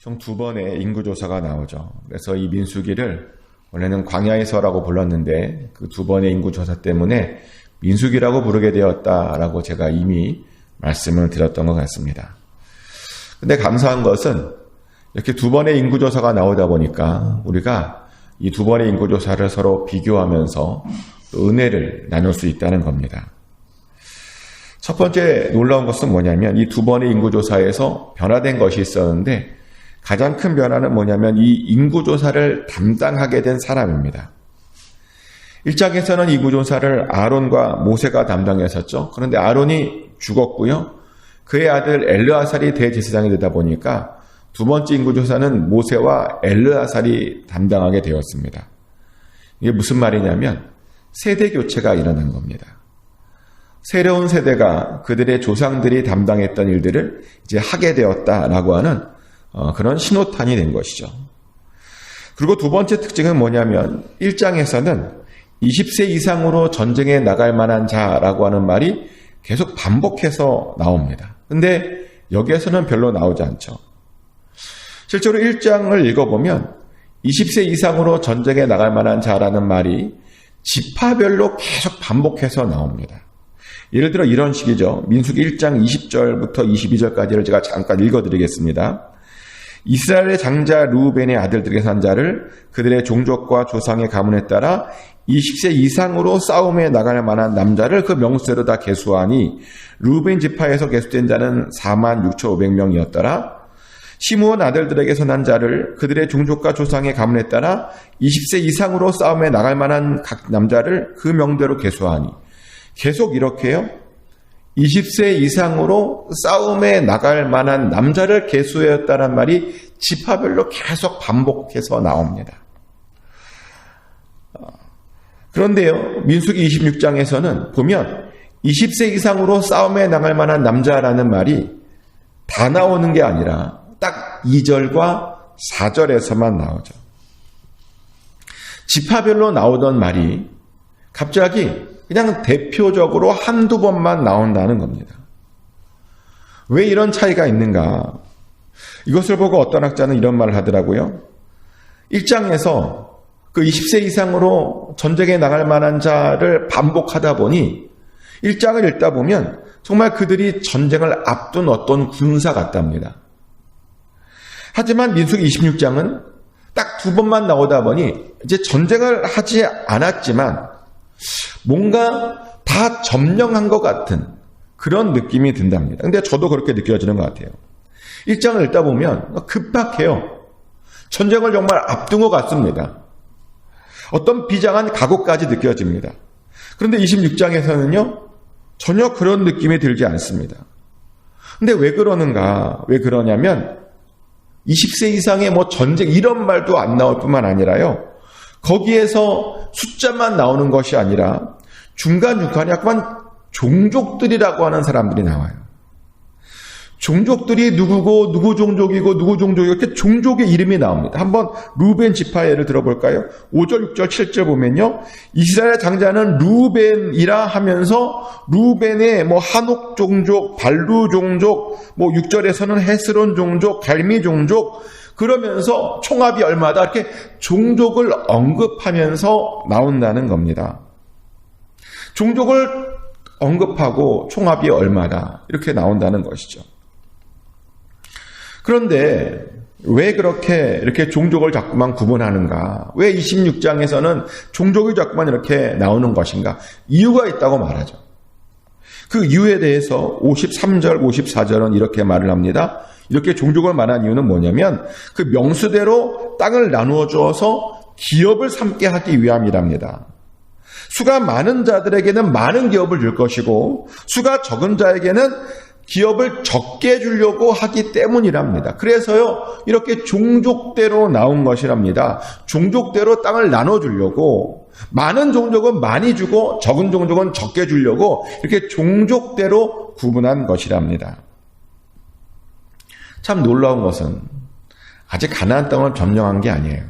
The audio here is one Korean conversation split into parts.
총 2번의 인구조사가 나오죠. 그래서 이 민수기를 원래는 광야에서라고 불렀는데 그 2번의 인구조사 때문에 민수기라고 부르게 되었다라고 제가 이미 말씀을 드렸던 것 같습니다. 근데 감사한 것은 이렇게 2번의 인구조사가 나오다 보니까 우리가 이 2번의 인구조사를 서로 비교하면서 또 은혜를 나눌 수 있다는 겁니다. 첫 번째 놀라운 것은 뭐냐면 이 2번의 인구조사에서 변화된 것이 있었는데 가장 큰 변화는 뭐냐면 이 인구조사를 담당하게 된 사람입니다. 1장에서는 인구조사를 아론과 모세가 담당했었죠. 그런데 아론이 죽었고요. 그의 아들 엘르아살이 대제사장이 되다 보니까 2번째 인구조사는 모세와 엘르아살이 담당하게 되었습니다. 이게 무슨 말이냐면 세대 교체가 일어난 겁니다. 새로운 세대가 그들의 조상들이 담당했던 일들을 이제 하게 되었다라고 하는 그런 신호탄이 된 것이죠. 그리고 2번째 특징은 뭐냐면 1장에서는 20세 이상으로 전쟁에 나갈 만한 자라고 하는 말이 계속 반복해서 나옵니다. 근데 여기에서는 별로 나오지 않죠. 실제로 1장을 읽어보면 20세 이상으로 전쟁에 나갈 만한 자라는 말이 지파별로 계속 반복해서 나옵니다. 예를 들어 이런 식이죠. 민수기 1장 20절부터 22절까지를 제가 잠깐 읽어드리겠습니다. 이스라엘의 장자 르우벤의 아들들에게 산 자를 그들의 종족과 조상의 가문에 따라 20세 이상으로 싸움에 나갈 만한 남자를 그 명수대로 다 계수하니 르우벤 지파에서 계수된 자는 46,500명이었더라. 시므온 아들들에게 선한 자를 그들의 종족과 조상의 가문에 따라 20세 이상으로 싸움에 나갈 만한 각 남자를 그 명대로 계수하니 계속 이렇게요. 20세 이상으로 싸움에 나갈 만한 남자를 계수했다는 말이 지파별로 계속 반복해서 나옵니다. 그런데요, 민수기 26장에서는 보면 20세 이상으로 싸움에 나갈 만한 남자라는 말이 다 나오는 게 아니라 딱 2절과 4절에서만 나오죠. 지파별로 나오던 말이 갑자기 그냥 대표적으로 한두 번만 나온다는 겁니다. 왜 이런 차이가 있는가? 이것을 보고 어떤 학자는 이런 말을 하더라고요. 1장에서 그 20세 이상으로 전쟁에 나갈 만한 자를 반복하다 보니 1장을 읽다 보면 정말 그들이 전쟁을 앞둔 어떤 군사 같답니다. 하지만 민수기 26장은 딱 2번만 나오다 보니 이제 전쟁을 하지 않았지만 뭔가 다 점령한 것 같은 그런 느낌이 든답니다. 근데 저도 그렇게 느껴지는 것 같아요. 1장을 읽다 보면 급박해요. 전쟁을 정말 앞둔 것 같습니다. 어떤 비장한 각오까지 느껴집니다. 그런데 26장에서는요, 전혀 그런 느낌이 들지 않습니다. 근데 왜 그러는가? 왜 그러냐면 20세 이상의 전쟁 이런 말도 안 나올 뿐만 아니라요. 거기에서 숫자만 나오는 것이 아니라 중간중간에 약간 종족들이라고 하는 사람들이 나와요. 종족들이 누구고 누구 종족이고 누구 종족이고 이렇게 종족의 이름이 나옵니다. 한번 루벤 지파의 예를 들어볼까요? 5절, 6절, 7절 보면요. 이스라엘 장자는 루벤이라 하면서 루벤의 한옥 종족, 발루 종족, 6절에서는 헤스론 종족, 갈미 종족 그러면서 총합이 얼마다 이렇게 종족을 언급하면서 나온다는 겁니다. 종족을 언급하고 총합이 얼마다 이렇게 나온다는 것이죠. 그런데 왜 이렇게 종족을 자꾸만 구분하는가? 왜 26장에서는 종족이 자꾸만 이렇게 나오는 것인가? 이유가 있다고 말하죠. 그 이유에 대해서 53절, 54절은 이렇게 말을 합니다. 이렇게 종족을 말한 이유는 뭐냐면 그 명수대로 땅을 나누어 주어서 기업을 삼게 하기 위함이랍니다. 수가 많은 자들에게는 많은 기업을 줄 것이고 수가 적은 자에게는 기업을 적게 주려고 하기 때문이랍니다. 그래서요, 이렇게 종족대로 나온 것이랍니다. 종족대로 땅을 나눠주려고, 많은 종족은 많이 주고 적은 종족은 적게 주려고 이렇게 종족대로 구분한 것이랍니다. 참 놀라운 것은 아직 가나안 땅을 점령한 게 아니에요.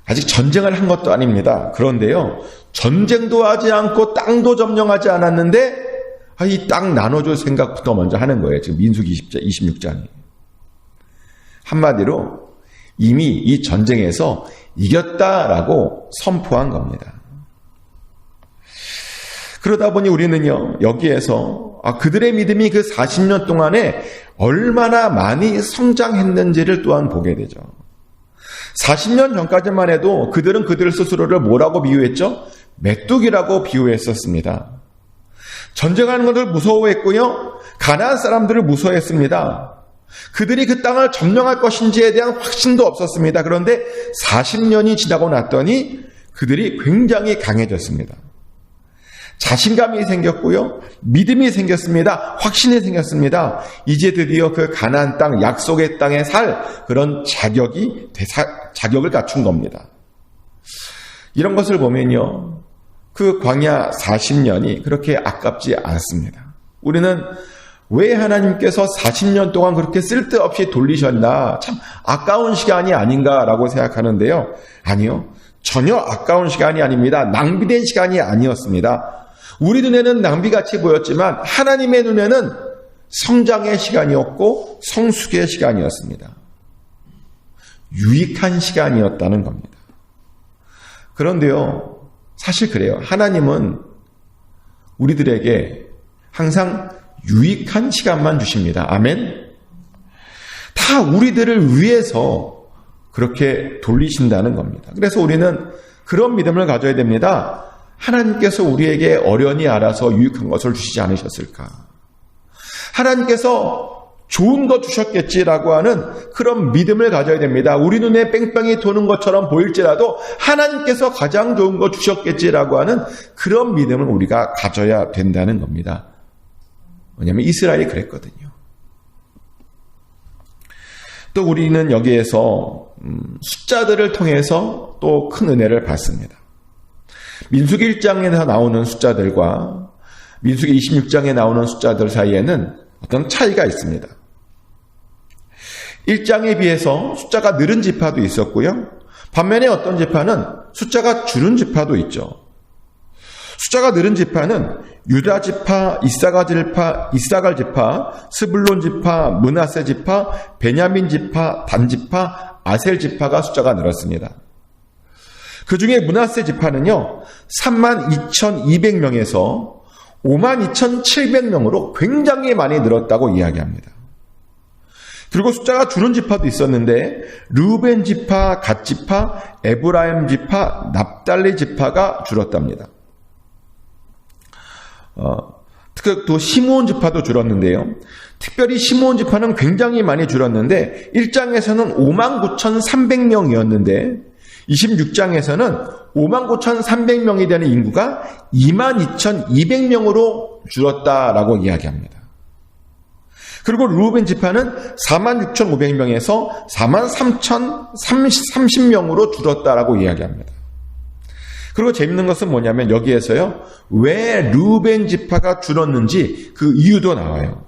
아직 전쟁을 한 것도 아닙니다. 그런데요, 전쟁도 하지 않고 땅도 점령하지 않았는데 이 땅 나눠줄 생각부터 먼저 하는 거예요. 지금 민수기 26장이. 한마디로 이미 이 전쟁에서 이겼다라고 선포한 겁니다. 그러다 보니 우리는요, 여기에서 그들의 믿음이 그 40년 동안에 얼마나 많이 성장했는지를 또한 보게 되죠. 40년 전까지만 해도 그들은 그들 스스로를 뭐라고 비유했죠? 메뚜기라고 비유했었습니다. 전쟁하는 것을 무서워했고요, 가나안 사람들을 무서워했습니다. 그들이 그 땅을 점령할 것인지에 대한 확신도 없었습니다. 그런데 40년이 지나고 났더니 그들이 굉장히 강해졌습니다. 자신감이 생겼고요, 믿음이 생겼습니다. 확신이 생겼습니다. 이제 드디어 그 가나안 땅, 약속의 땅에 살 그런 자격을 갖춘 겁니다. 이런 것을 보면요, 그 광야 40년이 그렇게 아깝지 않습니다. 우리는 왜 하나님께서 40년 동안 그렇게 쓸데없이 돌리셨나, 참 아까운 시간이 아닌가라고 생각하는데요. 아니요, 전혀 아까운 시간이 아닙니다. 낭비된 시간이 아니었습니다. 우리 눈에는 낭비같이 보였지만 하나님의 눈에는 성장의 시간이었고 성숙의 시간이었습니다. 유익한 시간이었다는 겁니다. 그런데요, 사실 그래요. 하나님은 우리들에게 항상 유익한 시간만 주십니다. 아멘? 다 우리들을 위해서 그렇게 돌리신다는 겁니다. 그래서 우리는 그런 믿음을 가져야 됩니다. 하나님께서 우리에게 어련히 알아서 유익한 것을 주시지 않으셨을까? 하나님께서 좋은 것 주셨겠지라고 하는 그런 믿음을 가져야 됩니다. 우리 눈에 뺑뺑이 도는 것처럼 보일지라도 하나님께서 가장 좋은 것 주셨겠지라고 하는 그런 믿음을 우리가 가져야 된다는 겁니다. 왜냐하면 이스라엘이 그랬거든요. 또 우리는 여기에서 숫자들을 통해서 또 큰 은혜를 받습니다. 민수기 1장에서 나오는 숫자들과 민수기 26장에 나오는 숫자들 사이에는 어떤 차이가 있습니다. 1장에 비해서 숫자가 늘은 지파도 있었고요, 반면에 어떤 지파는 숫자가 줄은 지파도 있죠. 숫자가 늘은 지파는 유다 지파, 이사갈 지파, 스불론 지파, 므낫세 지파, 베냐민 지파, 단 지파, 아셀 지파가 숫자가 늘었습니다. 그 중에 므낫세 지파는요, 32,200명에서 52,700명으로 굉장히 많이 늘었다고 이야기합니다. 그리고 숫자가 줄은 지파도 있었는데 르우벤 지파, 갓 지파, 에브라임 지파, 납달리 지파가 줄었답니다. 또 시므온 지파도 줄었는데요. 특별히 시므온 지파는 굉장히 많이 줄었는데 1장에서는 59,300명이었는데 26장에서는 59,300명이 되는 인구가 22,200명으로 줄었다라고 이야기합니다. 그리고 루벤 지파는 46,500명에서 43,030명으로 줄었다라고 이야기합니다. 그리고 재밌는 것은 뭐냐면 여기에서요, 왜 루벤 지파가 줄었는지 그 이유도 나와요.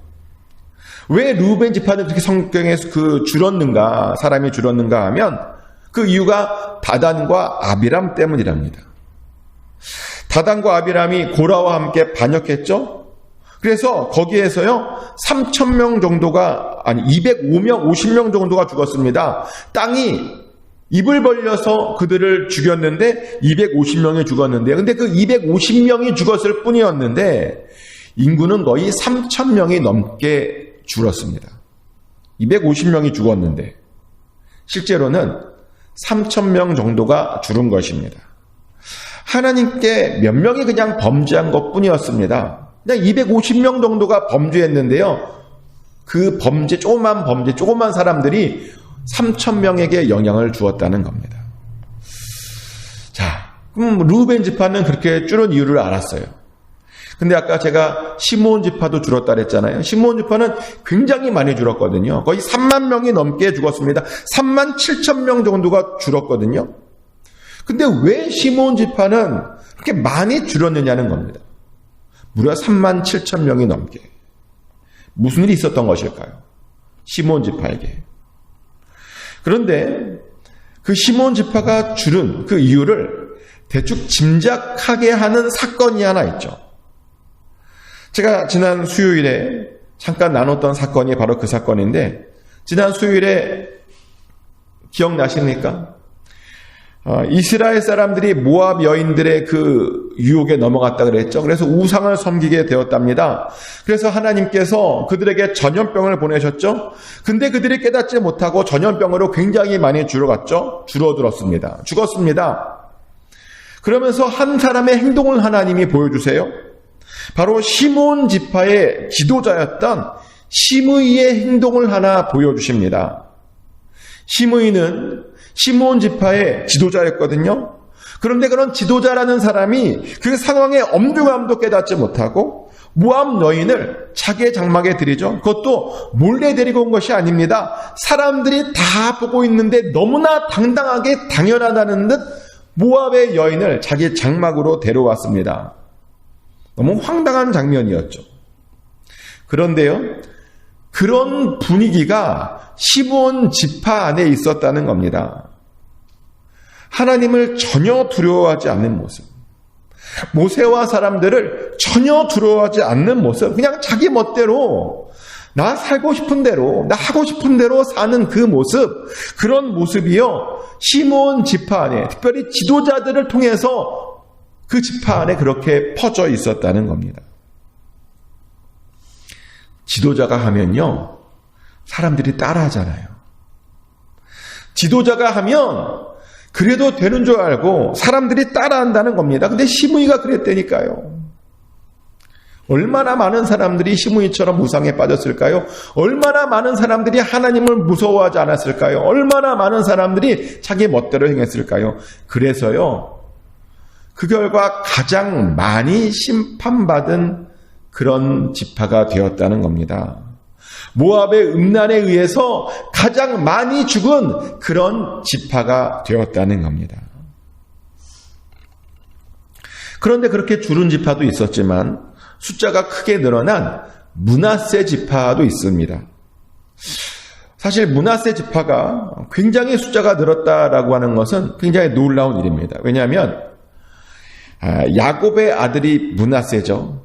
왜 루벤 지파는 그렇게 성경에서 줄었는가, 사람이 줄었는가 하면 그 이유가 다단과 아비람 때문이랍니다. 다단과 아비람이 고라와 함께 반역했죠. 그래서 거기에서요 3,000명 정도가 205명, 50명 정도가 죽었습니다. 땅이 입을 벌려서 그들을 죽였는데 250명이 죽었는데, 근데 그 250명이 죽었을 뿐이었는데 인구는 거의 3,000명이 넘게 줄었습니다. 250명이 죽었는데 실제로는 3,000명 정도가 줄은 것입니다. 하나님께 몇 명이 그냥 범죄한 것뿐이었습니다. 그냥 250명 정도가 범죄했는데요. 그 조그만 사람들이 3,000명에게 영향을 주었다는 겁니다. 자, 그럼 루벤 지파는 그렇게 줄은 이유를 알았어요. 근데 아까 제가 시므온 지파도 줄었다 그랬잖아요. 시므온 지파는 굉장히 많이 줄었거든요. 거의 3만 명이 넘게 죽었습니다. 3만 7천 명 정도가 줄었거든요. 근데 왜 시므온 지파는 그렇게 많이 줄었느냐는 겁니다. 무려 3만 7천 명이 넘게. 무슨 일이 있었던 것일까요? 시므온 지파에게. 그런데 그 시므온 지파가 줄은 그 이유를 대충 짐작하게 하는 사건이 하나 있죠. 제가 지난 수요일에 잠깐 나눴던 사건이 바로 그 사건인데, 지난 수요일에 기억나십니까? 이스라엘 사람들이 모압 여인들의 그 유혹에 넘어갔다 그랬죠. 그래서 우상을 섬기게 되었답니다. 그래서 하나님께서 그들에게 전염병을 보내셨죠. 근데 그들이 깨닫지 못하고 전염병으로 굉장히 많이 줄어들었습니다. 죽었습니다. 그러면서 한 사람의 행동을 하나님이 보여주세요. 바로 시므온 지파의 지도자였던 시므이의 행동을 하나 보여주십니다. 시므이는 시므온 지파의 지도자였거든요. 그런데 그런 지도자라는 사람이 그 상황의 엄중함도 깨닫지 못하고 모압 여인을 자기의 장막에 들이죠. 그것도 몰래 데리고 온 것이 아닙니다. 사람들이 다 보고 있는데 너무나 당당하게 당연하다는 듯 모압의 여인을 자기 장막으로 데려왔습니다. 너무 황당한 장면이었죠. 그런데요, 그런 분위기가 시므온 지파 안에 있었다는 겁니다. 하나님을 전혀 두려워하지 않는 모습, 모세와 사람들을 전혀 두려워하지 않는 모습, 그냥 자기 멋대로 나 살고 싶은 대로, 나 하고 싶은 대로 사는 그 모습, 그런 모습이요, 시므온 지파 안에, 특별히 지도자들을 통해서 그 지파 안에 그렇게 퍼져 있었다는 겁니다. 지도자가 하면요, 사람들이 따라하잖아요. 지도자가 하면 그래도 되는 줄 알고 사람들이 따라한다는 겁니다. 근데 시므이가 그랬다니까요. 얼마나 많은 사람들이 시므이처럼 우상에 빠졌을까요? 얼마나 많은 사람들이 하나님을 무서워하지 않았을까요? 얼마나 많은 사람들이 자기 멋대로 행했을까요? 그래서요, 그 결과 가장 많이 심판받은 그런 지파가 되었다는 겁니다. 모압의 음란에 의해서 가장 많이 죽은 그런 지파가 되었다는 겁니다. 그런데 그렇게 줄은 지파도 있었지만 숫자가 크게 늘어난 므낫세 지파도 있습니다. 사실 므낫세 지파가 굉장히 숫자가 늘었다라고 하는 것은 굉장히 놀라운 일입니다. 왜냐하면 야곱의 아들이 므낫세죠.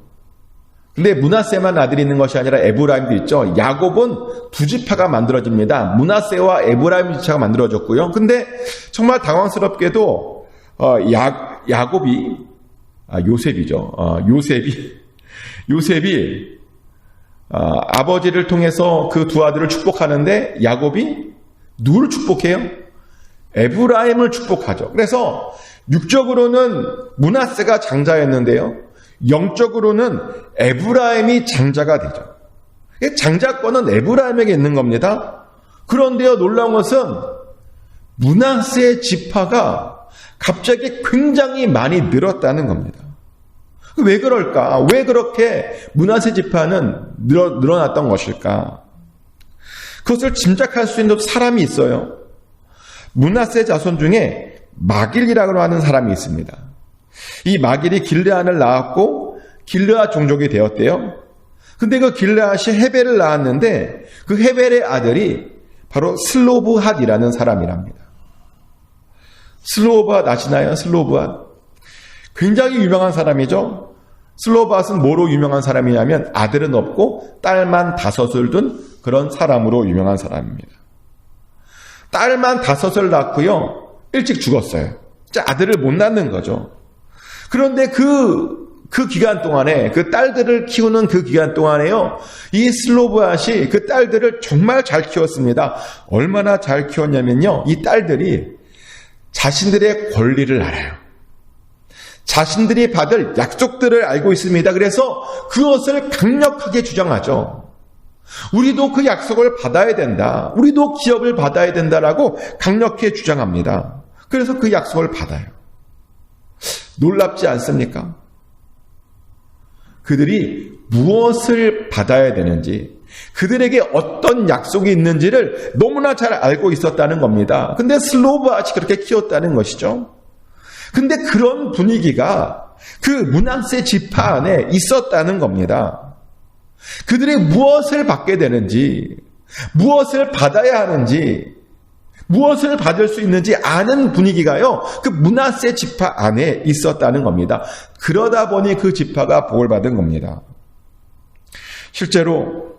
근데 므낫세만 아들이 있는 것이 아니라 에브라임도 있죠. 야곱은 두 지파가 만들어집니다. 므낫세와 에브라임 지파가 만들어졌고요. 근데 정말 당황스럽게도 야곱이 요셉이죠. 요셉이 아버지를 통해서 그 두 아들을 축복하는데 야곱이 누구를 축복해요? 에브라임을 축복하죠. 그래서 육적으로는 므낫세가 장자였는데요, 영적으로는 에브라임이 장자가 되죠. 장자권은 에브라임에게 있는 겁니다. 그런데요, 놀라운 것은 므낫세 지파가 갑자기 굉장히 많이 늘었다는 겁니다. 왜 그럴까? 왜 그렇게 므낫세 지파는 늘어났던 것일까? 그것을 짐작할 수 있는 사람이 있어요. 므낫세 자손 중에 마길이라고 하는 사람이 있습니다. 이 마길이 길르앗을 낳았고 길르앗 종족이 되었대요. 근데 그 길르앗이 헤벨을 낳았는데 그 헤벨의 아들이 바로 슬로브핫이라는 사람이랍니다. 슬로브핫 아시나요? 슬로브핫. 굉장히 유명한 사람이죠. 슬로브핫은 뭐로 유명한 사람이냐면 아들은 없고 딸만 5을 둔 그런 사람으로 유명한 사람입니다. 딸만 5을 낳고요, 일찍 죽었어요. 아들을 못 낳는 거죠. 그런데 그 기간 동안에, 그 딸들을 키우는 그 기간 동안에요, 이 슬로브핫이 그 딸들을 정말 잘 키웠습니다. 얼마나 잘 키웠냐면요, 이 딸들이 자신들의 권리를 알아요. 자신들이 받을 약속들을 알고 있습니다. 그래서 그것을 강력하게 주장하죠. 우리도 그 약속을 받아야 된다. 우리도 기업을 받아야 된다라고 강력히 주장합니다. 그래서 그 약속을 받아요. 놀랍지 않습니까? 그들이 무엇을 받아야 되는지, 그들에게 어떤 약속이 있는지를 너무나 잘 알고 있었다는 겁니다. 근데 슬로브핫이 그렇게 키웠다는 것이죠. 근데 그런 분위기가 그 므낫세 지파 안에 있었다는 겁니다. 그들이 무엇을 받게 되는지, 무엇을 받아야 하는지, 무엇을 받을 수 있는지 아는 분위기가요, 그 므낫세 지파 안에 있었다는 겁니다. 그러다 보니 그 지파가 복을 받은 겁니다. 실제로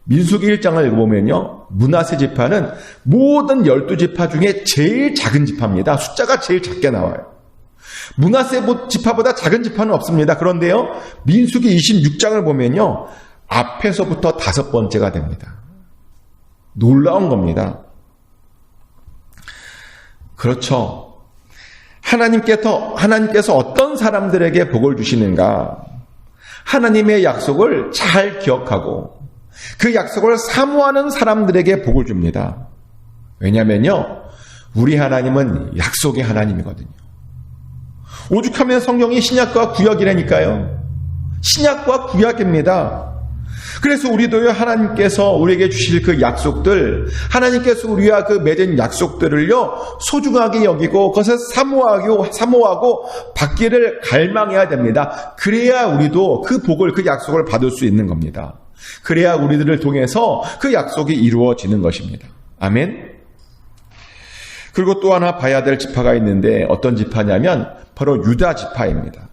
민수기 1장을 읽어보면요, 므낫세 지파는 모든 12지파 중에 제일 작은 지파입니다. 숫자가 제일 작게 나와요. 므낫세 지파보다 작은 지파는 없습니다. 그런데요, 민수기 26장을 보면요, 앞에서부터 5번째가 됩니다. 놀라운 겁니다. 그렇죠. 하나님께서 어떤 사람들에게 복을 주시는가? 하나님의 약속을 잘 기억하고 그 약속을 사모하는 사람들에게 복을 줍니다. 왜냐면요, 우리 하나님은 약속의 하나님이거든요. 오죽하면 성경이 신약과 구약이라니까요. 신약과 구약입니다. 그래서 우리도요, 하나님께서 우리에게 주실 그 약속들, 하나님께서 우리와 그 맺은 약속들을요, 소중하게 여기고 그것을 사모하고 받기를 갈망해야 됩니다. 그래야 우리도 그 복을, 그 약속을 받을 수 있는 겁니다. 그래야 우리들을 통해서 그 약속이 이루어지는 것입니다. 아멘. 그리고 또 하나 봐야 될 지파가 있는데 어떤 지파냐면 바로 유다 지파입니다.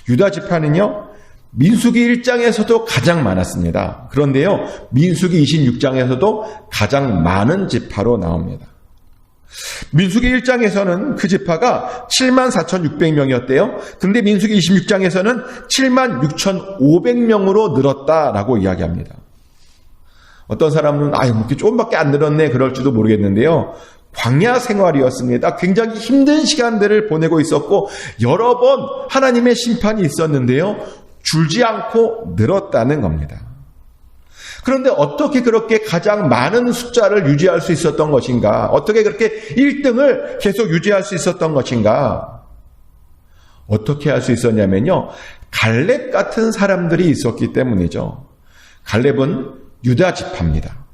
유다 지파는요, 민수기 1장에서도 가장 많았습니다. 그런데요, 민수기 26장에서도 가장 많은 지파로 나옵니다. 민수기 1장에서는 그 지파가 74,600명이었대요. 근데 민수기 26장에서는 76,500명으로 늘었다라고 이야기합니다. 어떤 사람은 이렇게 조금밖에 안 늘었네 그럴지도 모르겠는데요. 광야 생활이었습니다. 굉장히 힘든 시간들을 보내고 있었고 여러 번 하나님의 심판이 있었는데요. 줄지 않고 늘었다는 겁니다. 그런데 어떻게 그렇게 가장 많은 숫자를 유지할 수 있었던 것인가? 어떻게 그렇게 1등을 계속 유지할 수 있었던 것인가? 어떻게 할 수 있었냐면요, 갈렙 같은 사람들이 있었기 때문이죠. 갈렙은 유다 지파입니다.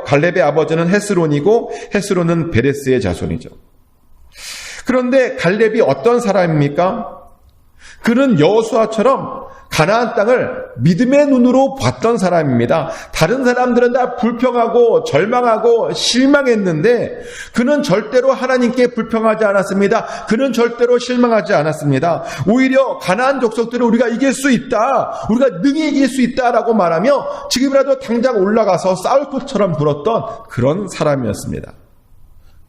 갈렙의 아버지는 헤스론이고 헤스론은 베레스의 자손이죠. 그런데 갈렙이 어떤 사람입니까? 그는 여호수아처럼 가나안 땅을 믿음의 눈으로 봤던 사람입니다. 다른 사람들은 다 불평하고 절망하고 실망했는데 그는 절대로 하나님께 불평하지 않았습니다. 그는 절대로 실망하지 않았습니다. 오히려 가나안 족속들을 우리가 이길 수 있다, 우리가 능히 이길 수 있다라고 말하며 지금이라도 당장 올라가서 싸울 것처럼 굴었던 그런 사람이었습니다.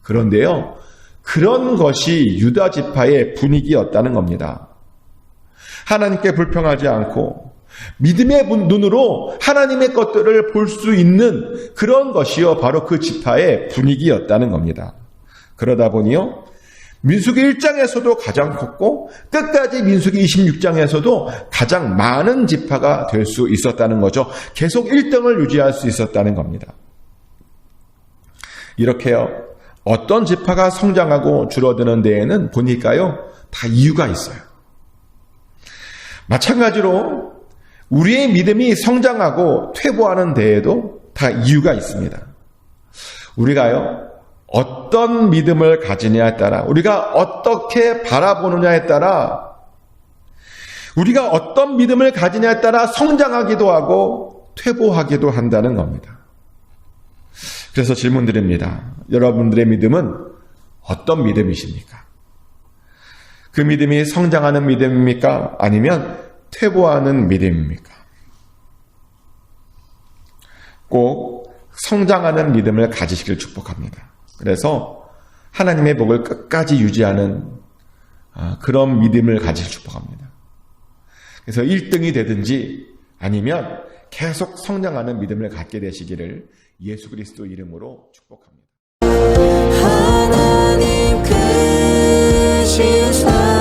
그런데요, 그런 것이 유다 지파의 분위기였다는 겁니다. 하나님께 불평하지 않고 믿음의 눈으로 하나님의 것들을 볼 수 있는 그런 것이요, 바로 그 지파의 분위기였다는 겁니다. 그러다 보니요, 민수기 1장에서도 가장 컸고 끝까지 민수기 26장에서도 가장 많은 지파가 될 수 있었다는 거죠. 계속 1등을 유지할 수 있었다는 겁니다. 이렇게요, 어떤 지파가 성장하고 줄어드는 데에는 보니까요, 다 이유가 있어요. 마찬가지로 우리의 믿음이 성장하고 퇴보하는 데에도 다 이유가 있습니다. 우리가요, 어떤 믿음을 가지냐에 따라, 우리가 어떻게 바라보느냐에 따라, 우리가 어떤 믿음을 가지냐에 따라 성장하기도 하고 퇴보하기도 한다는 겁니다. 그래서 질문 드립니다. 여러분들의 믿음은 어떤 믿음이십니까? 그 믿음이 성장하는 믿음입니까? 아니면 퇴보하는 믿음입니까? 꼭 성장하는 믿음을 가지시길 축복합니다. 그래서 하나님의 복을 끝까지 유지하는 그런 믿음을 가지길 축복합니다. 그래서 1등이 되든지 아니면 계속 성장하는 믿음을 갖게 되시기를 예수 그리스도 이름으로 축복합니다. 하나님 크신 사랑